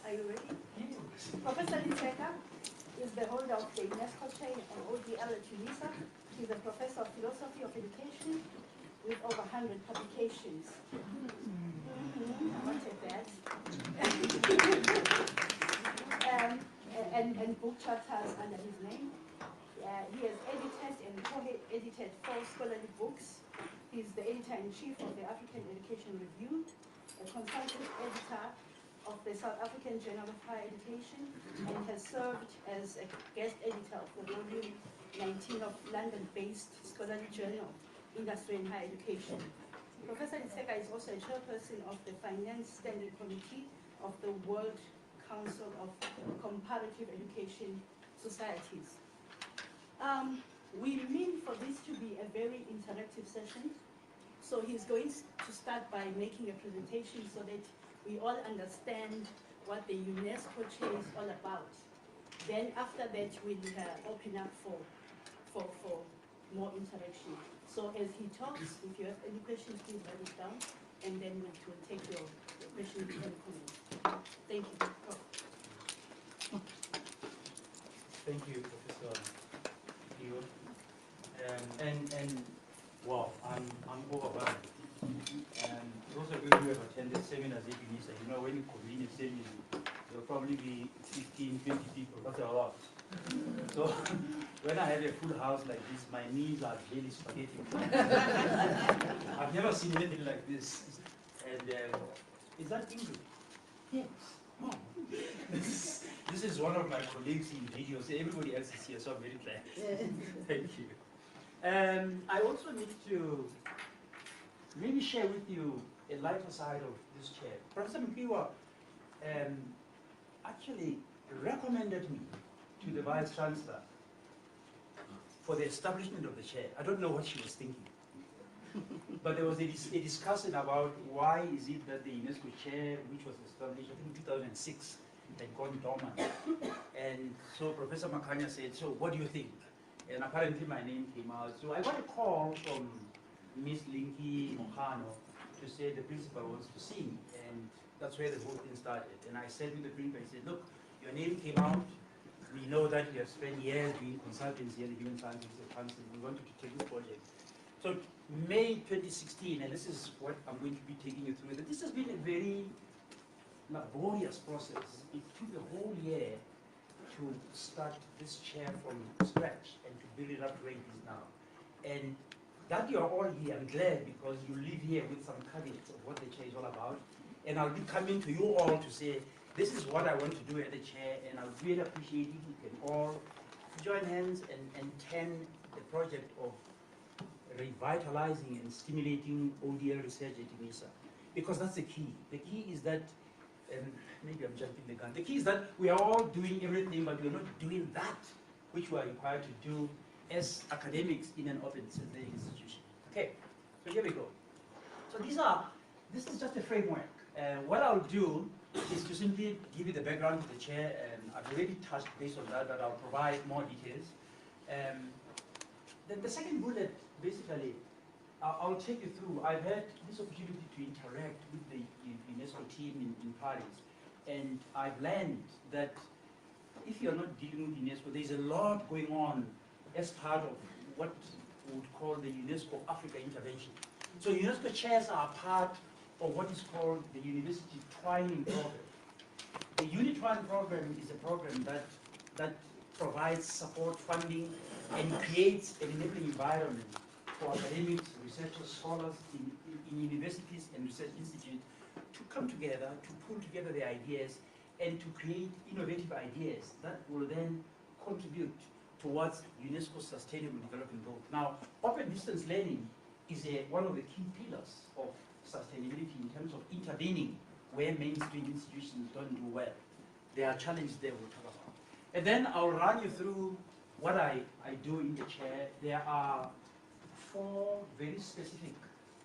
Are you ready? Professor Letseka is the holder of the UNESCO Chair on ODL at Unisa. He's a professor of philosophy of education with over 100 publications. Not that. and book chapters under his name. He has edited and co-edited 4 scholarly books. He's the editor-in-chief of the African Education Review, a consultant editor of the South African Journal of Higher Education, and has served as a guest editor of the volume 19 of London-based scholarly journal, Industry and Higher Education. Professor Letseka is also a chairperson of the Finance Standing Committee of the World Council of Comparative Education Societies. We mean for this to be a very interactive session. So he's going to start by making a presentation so that we all understand what the UNESCO Chair is all about. Then after that, we'll open up for more interaction. So as he talks, if you have any questions, please write it down, and then we'll take your questions and comments. Thank you. Thank you, Professor Leo. Wow, I'm overwhelmed. Those of you who have attended seminars at Unisa, you know when you convene a seminar, there will probably be 15, 20 people. That's a lot. So when I have a full house like this, my knees are really spaghetti. I've never seen anything like this. And is that English? Yes. Oh. This is one of my colleagues in videos. Everybody else is here, so I'm very glad. Thank you. I also need to maybe share with you a lighter side of this chair. Professor Moeketsi actually recommended me to the Vice Chancellor for the establishment of the chair. I don't know what she was thinking. But there was a discussion about why is it that the UNESCO Chair, which was established in 2006, had gone dormant. And so Professor Makanya said, so what do you think? And apparently my name came out. So I got a call from Miss Linky Mohano to say the principal wants to see me. And that's where the whole thing started. And I said to the principal, I said, look, your name came out. We know that you have spent years doing consultancy in the Human Sciences Council. We wanted to take this project. So May 2016, and this is what I'm going to be taking you through. This has been a very laborious process. It took a whole year to start this chair from scratch and to build it up where it is now. And that you are all here, I'm glad, because you live here with some caveats of what the chair is all about. And I'll be coming to you all to say, this is what I want to do at the chair, and I'll really appreciate if you can all join hands and turn the project of revitalizing and stimulating ODL research at Unisa. Because that's the key. The key is that, maybe I'm jumping the gun, the key is that we are all doing everything, but we're not doing that which we are required to do as academics in an open scientific institution. Okay, so here we go. So this is just a framework. What I'll do is to simply give you the background to the chair. I've already touched base on that, but I'll provide more details. Then the second bullet, basically, I'll take you through. I've had this opportunity to interact with the UNESCO team in Paris, and I've learned that if you're not dealing with UNESCO, there's a lot going on as part of what we would call the UNESCO Africa intervention. So UNESCO chairs are part of what is called the University Twining Program. The UniTwine program is a program that provides support, funding, and creates an enabling environment for academics, researchers, scholars in universities and research institutes to come together, to pull together their ideas, and to create innovative ideas that will then contribute towards UNESCO's Sustainable Development Goals. Now, open distance learning is one of the key pillars of sustainability in terms of intervening where mainstream institutions don't do well. There are challenges there we'll talk about. And then I'll run you through what I do in the chair. There are 4 very specific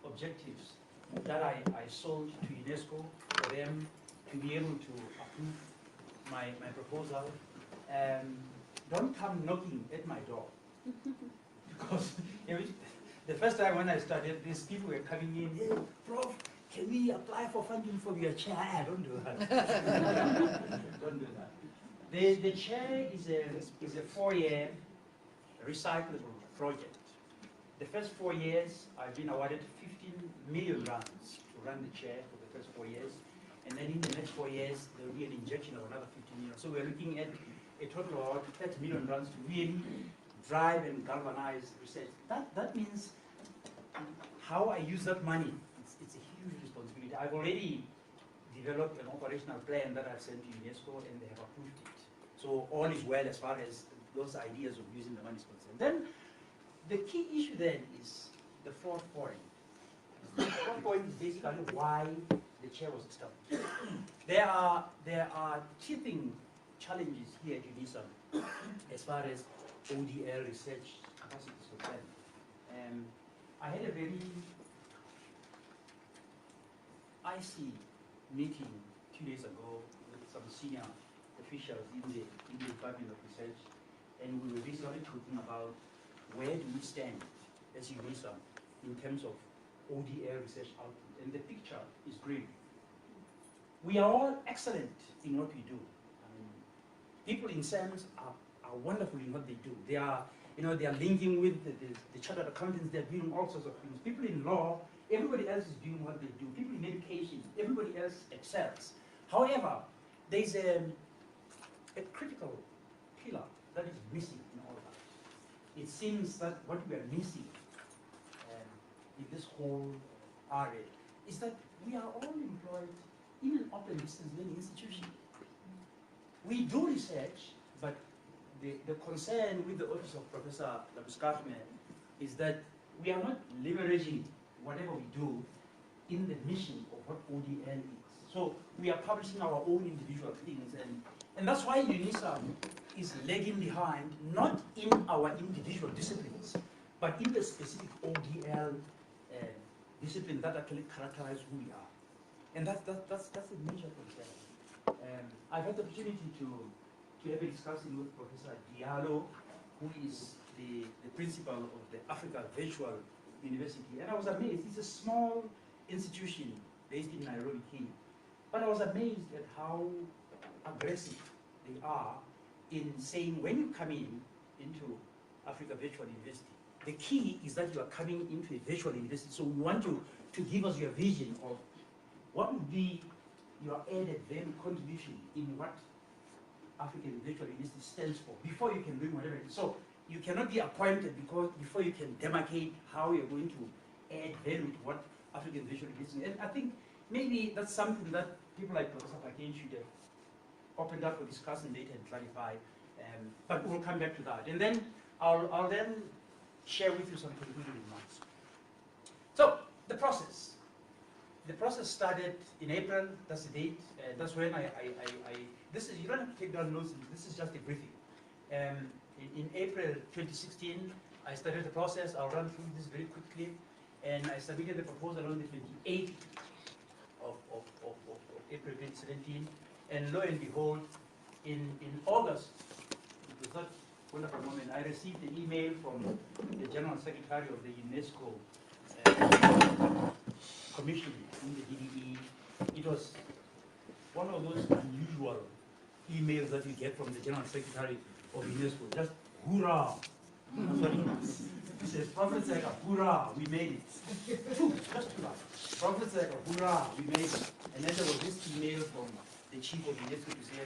objectives that I sold to UNESCO for them to be able to approve my proposal. Don't come knocking at my door. Because the first time when I started this, people were coming in, hey, Prof, can we apply for funding from your chair? Don't do that. Don't do that. The chair is a 4-year recyclable project. The first 4 years, I've been awarded 15 million rands to run the chair for the first 4 years. And then in the next 4 years, there will be an injection of another 15 million. So we're looking at a total of about 30 million rands to really drive and galvanize research. That means how I use that money, it's a huge responsibility. I've already developed an operational plan that I've sent to UNESCO and they have approved it. So all is well as far as those ideas of using the money is concerned. Then the key issue then is the fourth point. The fourth point is basically why the chair was established. There are teething challenges here at Unisa as far as ODL research capacity is concerned. I had a very icy meeting 2 days ago with some senior officials in the Department of Research, and we were basically talking about where do we stand as Unisa in terms of ODL research output, and the picture is grim. We are all excellent in what we do. I mean, people in SAMS are wonderful in what they do. They are, they are linking with the chartered accountants. They're doing all sorts of things. People in law, everybody else is doing what they do. People in education, everybody else excels. However, there's a critical pillar that is missing in all that. It seems that what we are missing in this whole area is that we are all employed in an open distance learning institution. We do research, but the concern with the office of Professor Moeketsi is that we are not leveraging whatever we do in the mission of what ODL is. So we are publishing our own individual things, and that's why Unisa is lagging behind, not in our individual disciplines, but in the specific ODL discipline that actually characterize who we are. And that's a major concern. I've had the opportunity to have a discussion with Professor Diallo, who is the principal of the Africa Virtual University, and I was amazed. It's a small institution based in Nairobi, Kenya, but I was amazed at how aggressive they are in saying when you come into Africa Virtual University, the key is that you are coming into a virtual university. So we want you to give us your vision of what would be your added value contribution in what African Virtual University stands for before you can do whatever it is. So you cannot be appointed before you can demarcate how you're going to add value to what African Virtual University is. And I think maybe that's something that people like Professor Moeketsi should have opened up for discussion later and clarify. But we'll come back to that. And then I'll then share with you some concluding remarks. So the process. The process started in April. That's the date. That's when this is, you don't have to take down notes. This is just a briefing. In April 2016, I started the process. I'll run through this very quickly. And I submitted the proposal on the 28th of April 2017. And lo and behold, in August, it was that wonderful moment, I received an email from the General Secretary of the UNESCO Commission in the DDE. It was one of those unusual emails that you get from the General Secretary of UNESCO. Just hoorah! He says, Prophet Letseka, hoorah, we made it. Just hoorah. Prophet Letseka, hoorah, we made it. And then there was this email from the chief of UNESCO to say,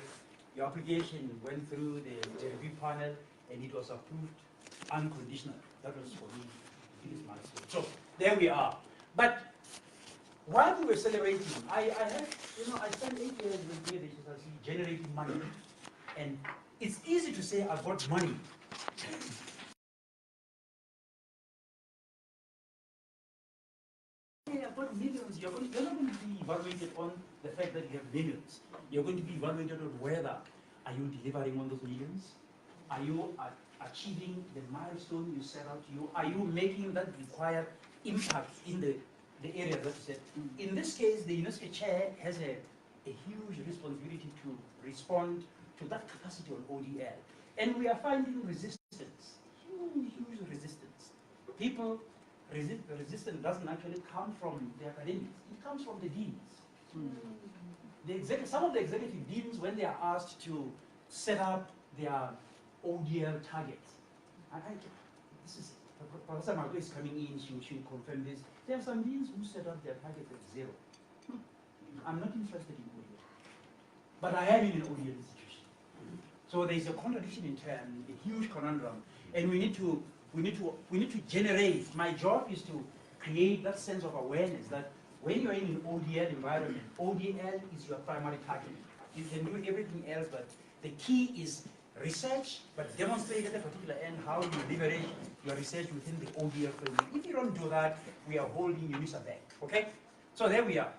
your application went through the review panel and it was approved unconditionally. That was for me the biggest milestone. So there we are. But while we were celebrating, I spent 8 years with the HSRC generating money. And it's easy to say I've got money. I've got millions. You're not going to be evaluated on the fact that you have millions. You're going to be evaluated on whether are you delivering on those millions? Are you achieving the milestone you set out to you? Are you making that required impact in the area that you said? In this case, the UNESCO Chair has a huge responsibility to respond to that capacity on ODL. And we are finding resistance, huge resistance. People resistance doesn't actually come from the academics, it comes from the deans. Some of the executive deans, when they are asked to set up their ODL targets, this is, Professor Marco is coming in, she'll confirm this. There are some deans who set up their targets at 0. I'm not interested in ODL, but I am in an ODL institution. So there's a contradiction in terms, a huge conundrum, and we need to generate. My job is to create that sense of awareness that when you're in an ODL environment, ODL is your primary target. You can do everything else, but the key is research, but demonstrate at a particular end how you leverage your research within the ODL framework. If you don't do that, we are holding Unisa back. Okay? So there we are.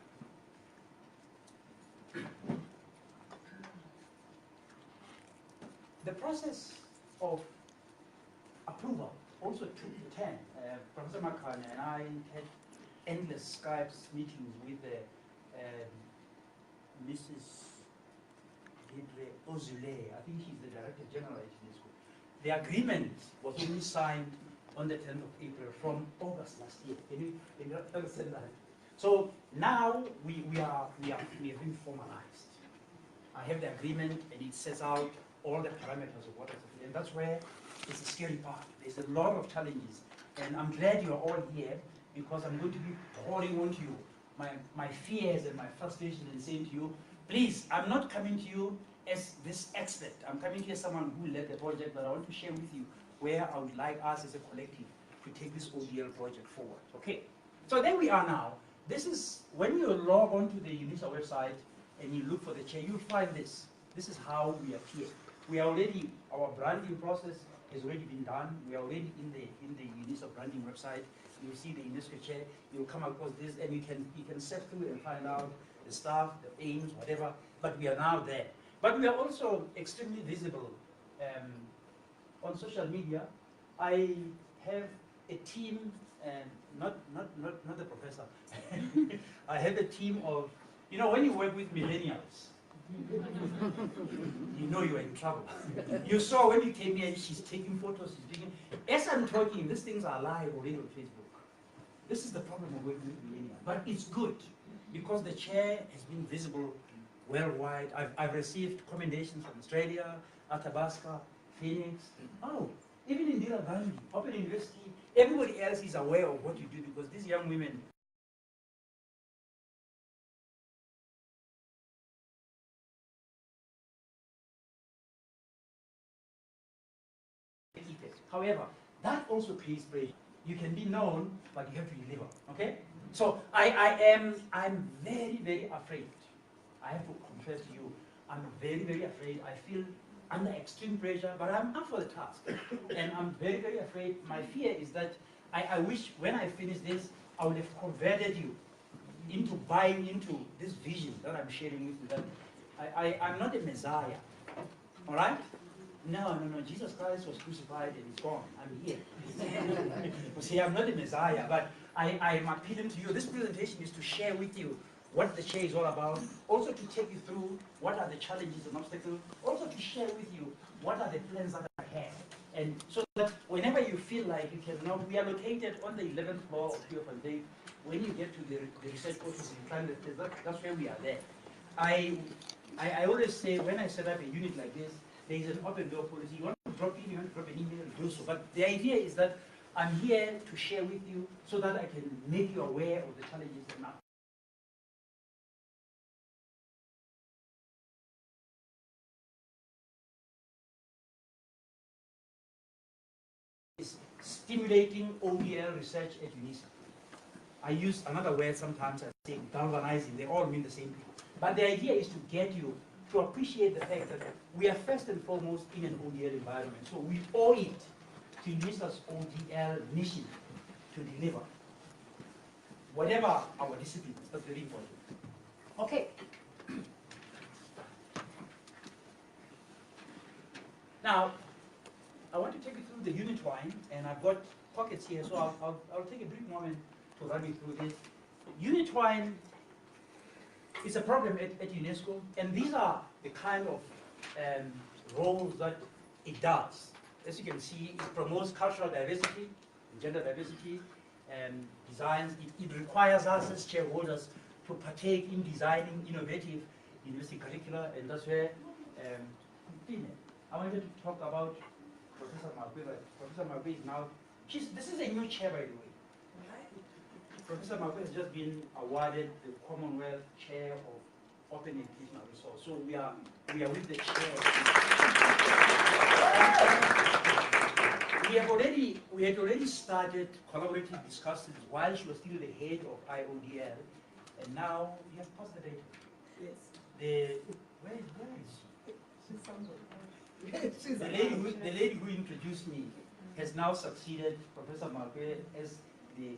The process of approval also took time. Professor Makane and I had endless Skype meetings with Mrs. Hidre Ozule. I think she's the Director General at UNESCO. The agreement was only signed on the 10th of April from August last year. Can you understand that? So now we have been formalized. I have the agreement and it sets out all the parameters of what is happening. And that's where it's the scary part. There's a lot of challenges. And I'm glad you're all here because I'm going to be pouring onto you my fears and my frustration and saying to you, please, I'm not coming to you as this expert. I'm coming to you as someone who led the project, but I want to share with you where I would like us as a collective to take this ODL project forward. Okay, so there we are now. This is, when you log onto the Unisa website and you look for the chair, you'll find this. This is how we appear. We are already, our branding process has already been done. We are already in the Unisa branding website. You see the UNESCO Chair. You'll come across this, and you can set through and find out the staff, the aims, whatever. But we are now there. But we are also extremely visible on social media. I have a team, not the professor. I have a team of, you know, when you work with millennials, you know you're in trouble. You saw when you came here, she's taking photos, she's doing. As I'm talking, these things are live already on Facebook. This is the problem of working with millennials. But it's good, because the chair has been visible worldwide. I've received commendations from Australia, Athabasca, Phoenix. Oh, even in Indira Gandhi, Open University, everybody else is aware of what you do because these young women. However, that also creates pressure. You can be known, but you have to deliver. Okay? So I'm very, very afraid. I have to confess to you, I'm very, very afraid. I feel under extreme pressure, but I'm up for the task. And I'm very, very afraid. My fear is that I wish when I finish this, I would have converted you into buying into this vision that I'm sharing with you. That I'm not a Messiah. All right? No, Jesus Christ was crucified and he's gone. I'm here. You see, I'm not a Messiah, but I'm appealing to you. This presentation is to share with you what the chair is all about, also to take you through what are the challenges and obstacles, also to share with you what are the plans that I have. And so that whenever you feel like you can know, we are located on the 11th floor of Pure Fontaine. When you get to the research office in Climate, that's where we are there. I always say when I set up a unit like this, there is an open door policy. You want to drop in, you want to drop an email, do so. But the idea is that I'm here to share with you so that I can make you aware of the challenges and not. Is stimulating ODL research at Unisa. I use another word sometimes, I say galvanizing. They all mean the same thing. But the idea is to get you to appreciate the fact that we are first and foremost in an ODL environment. So we owe it to Unisa's ODL mission to deliver whatever our discipline is. That's very important. Okay. Now, I want to take you through the unit twine, and I've got pockets here, so I'll take a brief moment to run you through this. Unit twine is a program at UNESCO, and these are the kind of roles that it does. As you can see, it promotes cultural diversity, gender diversity, designs. It requires us as shareholders to partake in designing innovative university curricula, and that's where I wanted to talk about Professor Moeketsi. Professor Moeketsi is now, this is a new chair, by the way. Professor Moeketsi has just been awarded the Commonwealth Chair of Open Educational Resource. So we are with the chair. We had already started collaborative discussions while she was still the head of IODL, and now we have passed the data. Yes. Where is she? She's somewhere. The lady who introduced me has now succeeded Professor Moeketsi as the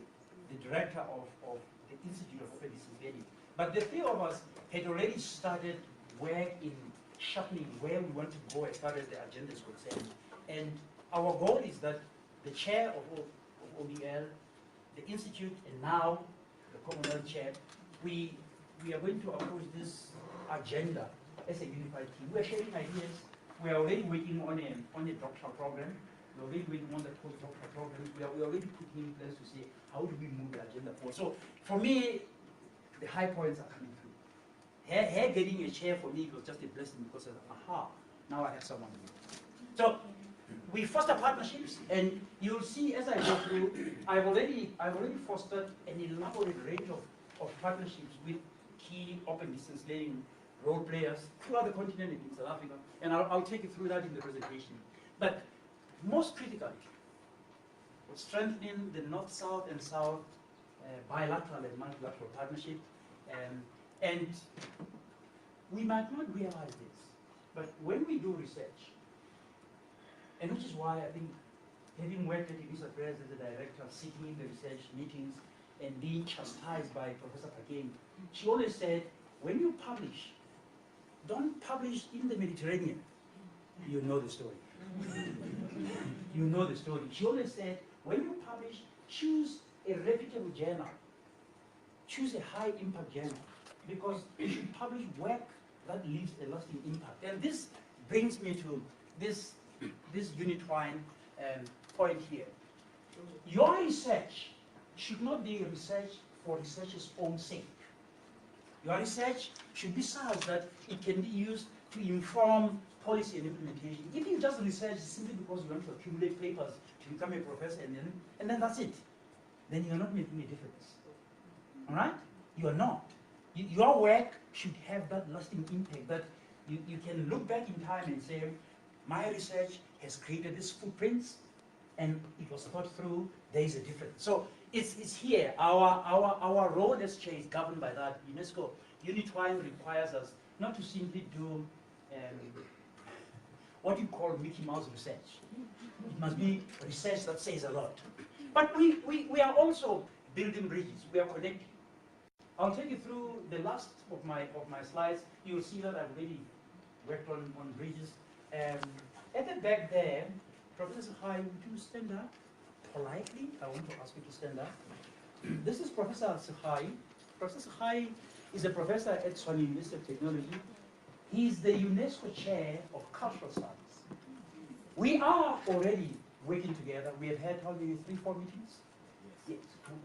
director of the Institute of Open Distance Learning. But the three of us had already started work in sharpening where we want to go as far as the agenda is concerned. And our goal is that the chair of ODL, the Institute, and now the Commonwealth Chair, we are going to approach this agenda as a unified team. We are sharing ideas. We are already working on a doctoral program. We are already working on the postdoctoral programs. We are already putting in place to say, how do we move the agenda forward? So for me, the high points are coming through. Her getting a chair for me was just a blessing because of, aha, now I have someone here. So we foster partnerships, and you'll see as I go through, I've already fostered an elaborate range of partnerships with key open distance learning role players throughout the continent in South Africa, and I'll take you through that in the presentation. But most critically, strengthening the North-South and South bilateral and multilateral partnership, and we might not realize this, but when we do research, and which is why I think having worked at Unisa as a director, sitting in the research meetings and being chastised by Professor Pakeng, she always said, when you publish, don't publish in the Mediterranean. You know the story. You know the story. She always said, when you publish, choose a reputable journal. Choose a high impact journal, because you should publish work that leaves a lasting impact. And this brings me to this unitwine point here. Your research should not be research for research's own sake. Your research should be such that it can be used to inform policy and implementation. If you just research simply because you want to accumulate papers to become a professor and then that's it, then you're not making a difference. All right? You are not. Your work should have that lasting impact that you can look back in time and say, my research has created these footprints and it was thought through, there is a difference. So it's here. Our role as chair is governed by that. UNESCO Unitwine requires us not to simply do what you call Mickey Mouse research. It must be research that says a lot. But we are also building bridges. We are connecting. I'll take you through the last of my slides. You'll see that I've really worked on bridges. At the back there, Professor Hai, would you stand up politely? I want to ask you to stand up. This is Professor Sahai. Professor Sahai is a professor at Tshwane University of Technology. He's the UNESCO Chair of Cultural Studies. We are already working together. We have had how many, 3-4 meetings? Yes.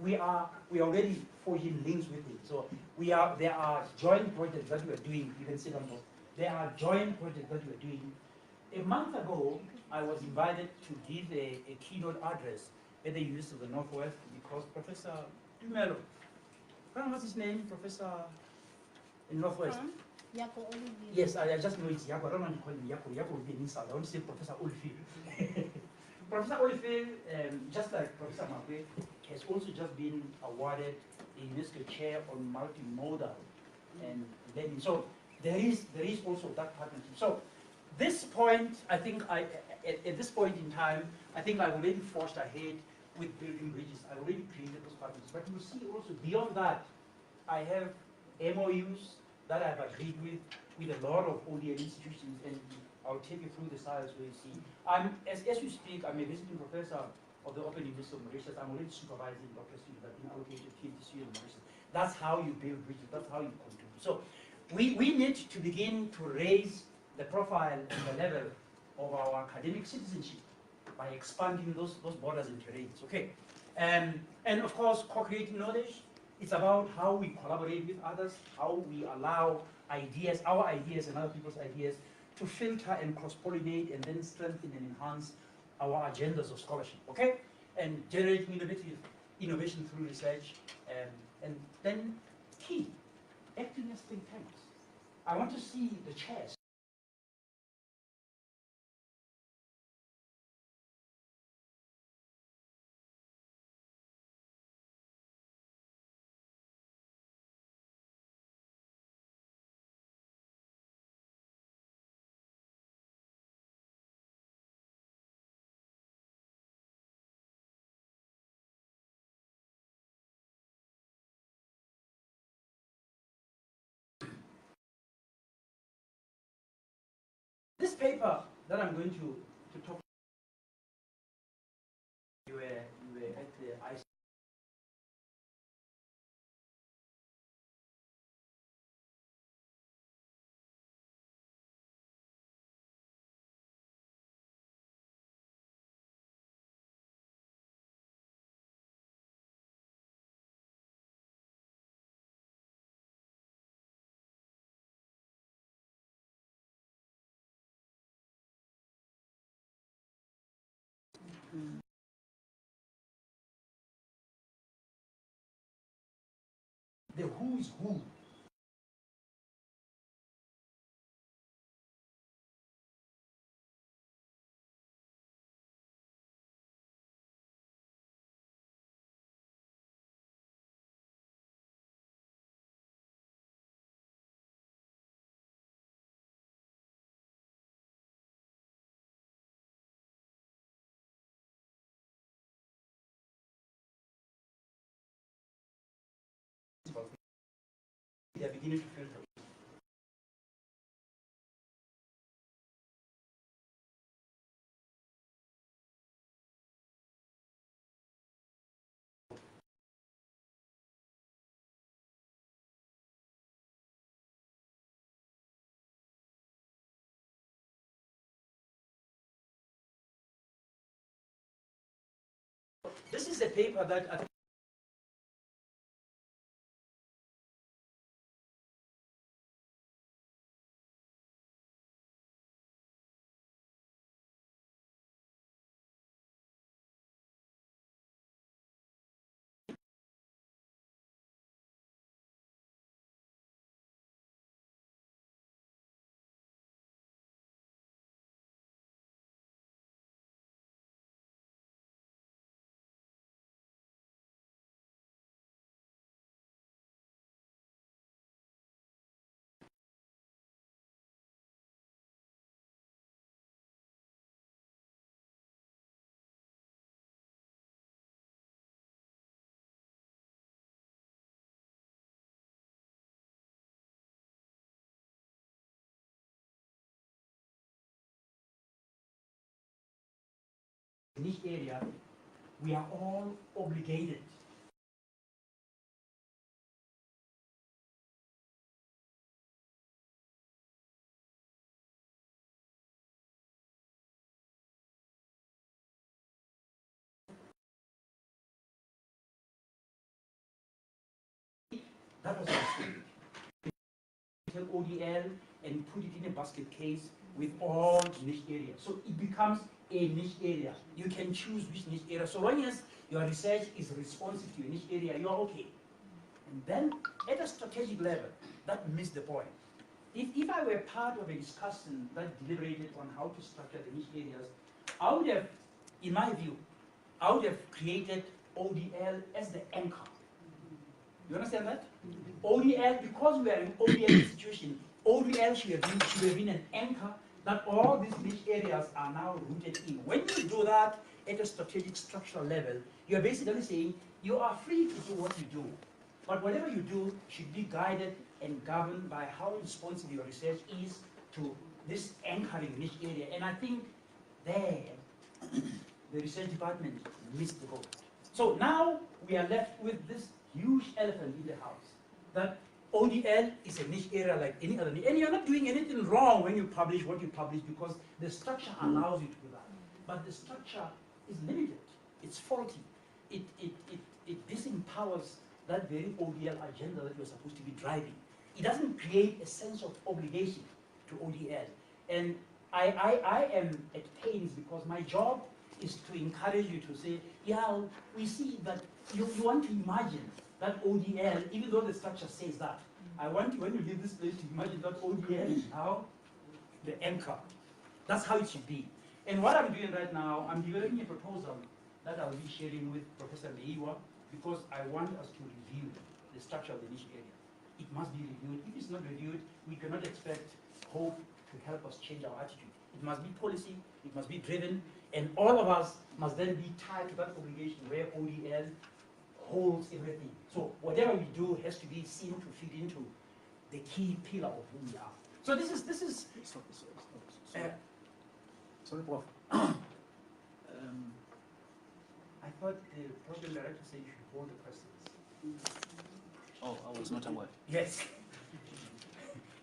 We are already forging links with him. So there are joint projects that we are doing. You can see them both. There are joint projects that we are doing. A month ago, I was invited to give a keynote address at the University of the Northwest because Professor Dumelo, what's his name, Professor in Northwest? Yako Olivier. Yes, I just know it's Yako. I don't want to call him Yako. Yako will be an insult. I want to say Professor Olivier. Professor Olivier, just like Professor Moeketsi, has also just been awarded the UNESCO Chair on multimodal and learning. So there is also that partnership. So this point, I think at this point in time, I think I've already forged ahead with building bridges. I already created those partnerships. But you see also beyond that, I have MOUs that I've agreed with a lot of ODL institutions, and I'll take you through the slides where you see. As we speak, I'm a visiting professor of the Open University of Mauritius. I'm already supervising doctoral students that have been allocated PhD in Mauritius. That's how you build bridges. That's how you contribute. So we need to begin to raise the profile and the level of our academic citizenship by expanding those borders and terrains. Okay. And of course, co-creating knowledge, it's about how we collaborate with others, how we allow ideas, our ideas and other people's ideas, to filter and cross-pollinate and then strengthen and enhance our agendas of scholarship, okay? And generating innovation through research, and then key, acting as think tanks. I want to see the chairs. This paper that I'm going to talk, you were at the IC. The who's who. They are beginning to filter. This is a paper that I think niche area, we are all obligated. That was a mistake. Take ODL and put it in a basket case with all niche areas. So it becomes a niche area. You can choose which niche area. So long as your research is responsive to your niche area, you're okay. And then at a strategic level, that missed the point. If I were part of a discussion that deliberated on how to structure the niche areas, I would have, in my view, I would have created ODL as the anchor. You understand that? ODL, because we are an ODL institution, ODL should have been an anchor that all these niche areas are now rooted in. When you do that at a strategic structural level, you're basically saying you are free to do what you do. But whatever you do should be guided and governed by how responsive your research is to this anchoring niche area. And I think there, the research department missed the boat. So now we are left with this huge elephant in the house, that ODL is a niche area like any other niche. And you're not doing anything wrong when you publish what you publish, because the structure allows you to do that. But the structure is limited. It's faulty. it disempowers that very ODL agenda that you're supposed to be driving. It doesn't create a sense of obligation to ODL. And I am at pains because my job is to encourage you to say, yeah, we see that you want to imagine that ODL, even though the structure says that. I want you, when you leave this place, to imagine that ODL is now the anchor. That's how it should be. And what I'm doing right now, I'm developing a proposal that I'll be sharing with Professor Leiwa, because I want us to review the structure of the niche area. It must be reviewed. If it's not reviewed, we cannot expect hope to help us change our attitude. It must be policy, it must be driven, and all of us must then be tied to that obligation where ODL holds everything. So whatever we do has to be seen to fit into the key pillar of who we are. So this is Sorry, Prof. I thought the program director said you should hold the questions. Oh, I was not aware. Yes.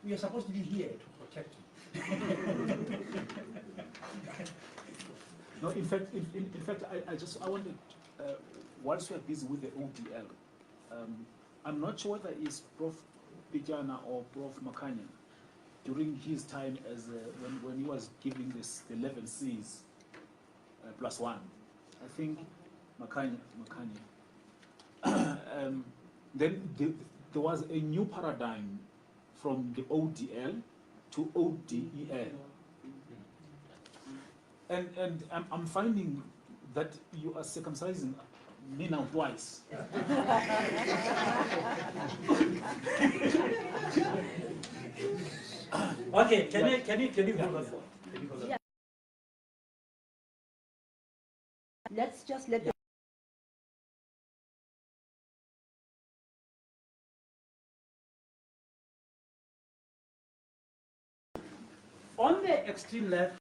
We are supposed to be here to protect you. No, in fact, I wanted, whilst we are busy with the ODL, I'm not sure whether it's Prof Pijana or Prof Makanya, during his time as when he was giving this the 11 C's +1, I think Makanya. Then there was a new paradigm from the ODL to ODEL. And I'm finding that you are circumcising me now twice. Okay, can you hold us? Yeah. Let's just let the On the extreme left,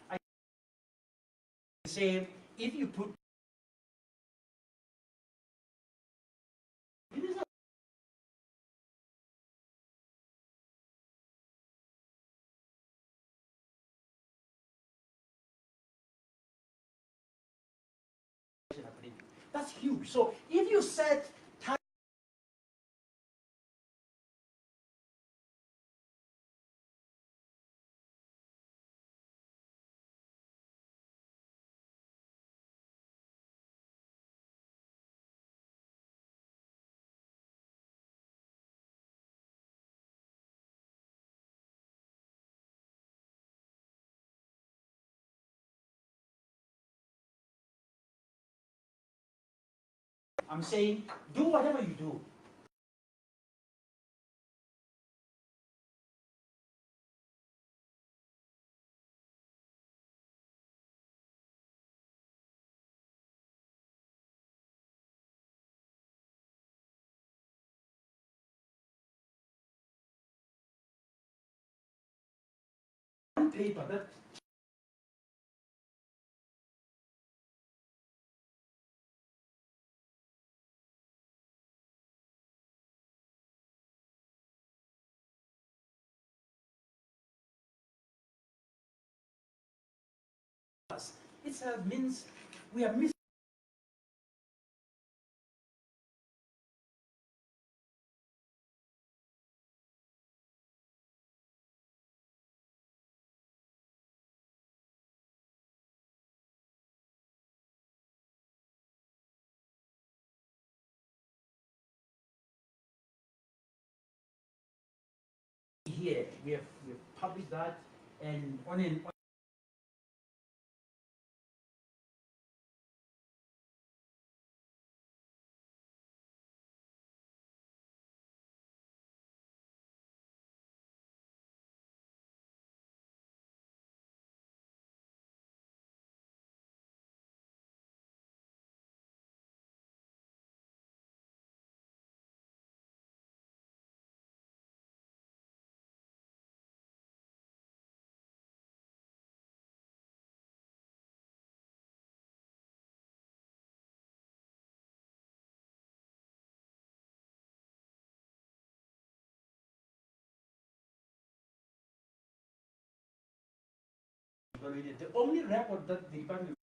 I say if you put that's huge. So if you set time I'm saying do whatever you do. One paper that it's a means we are missing. Here we have published that, and on evaluated. The only record that the department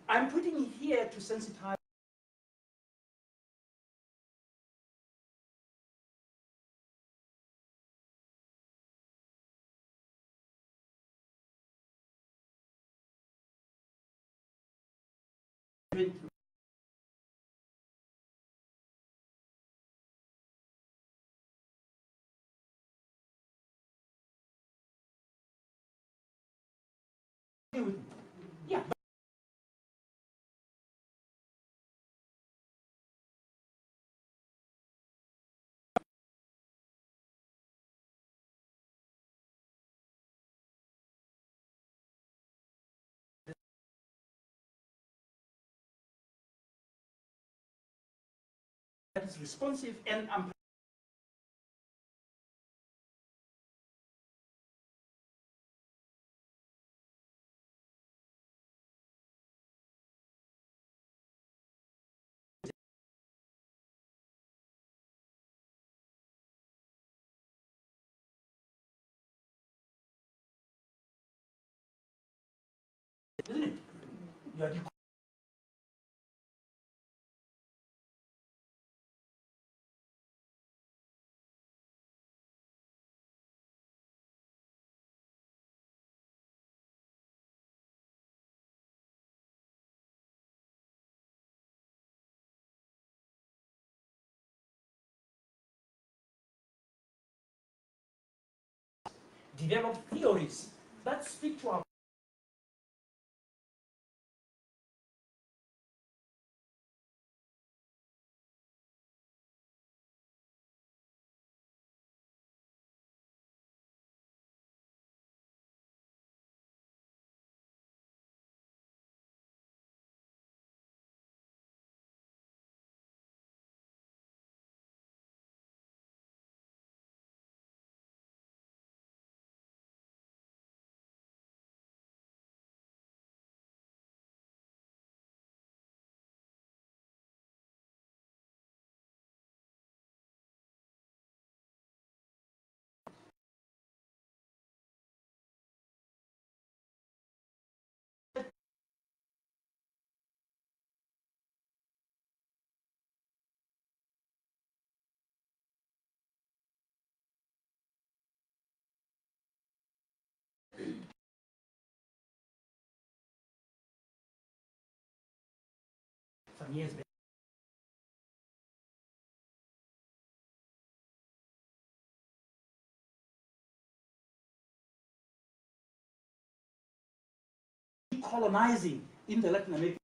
I'm putting it here to sensitize. Yeah. That is responsive and isn't it? You are develop theories that speak to our some years back. Colonizing in the Latin American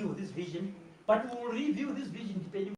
review this vision, but we will review this vision depending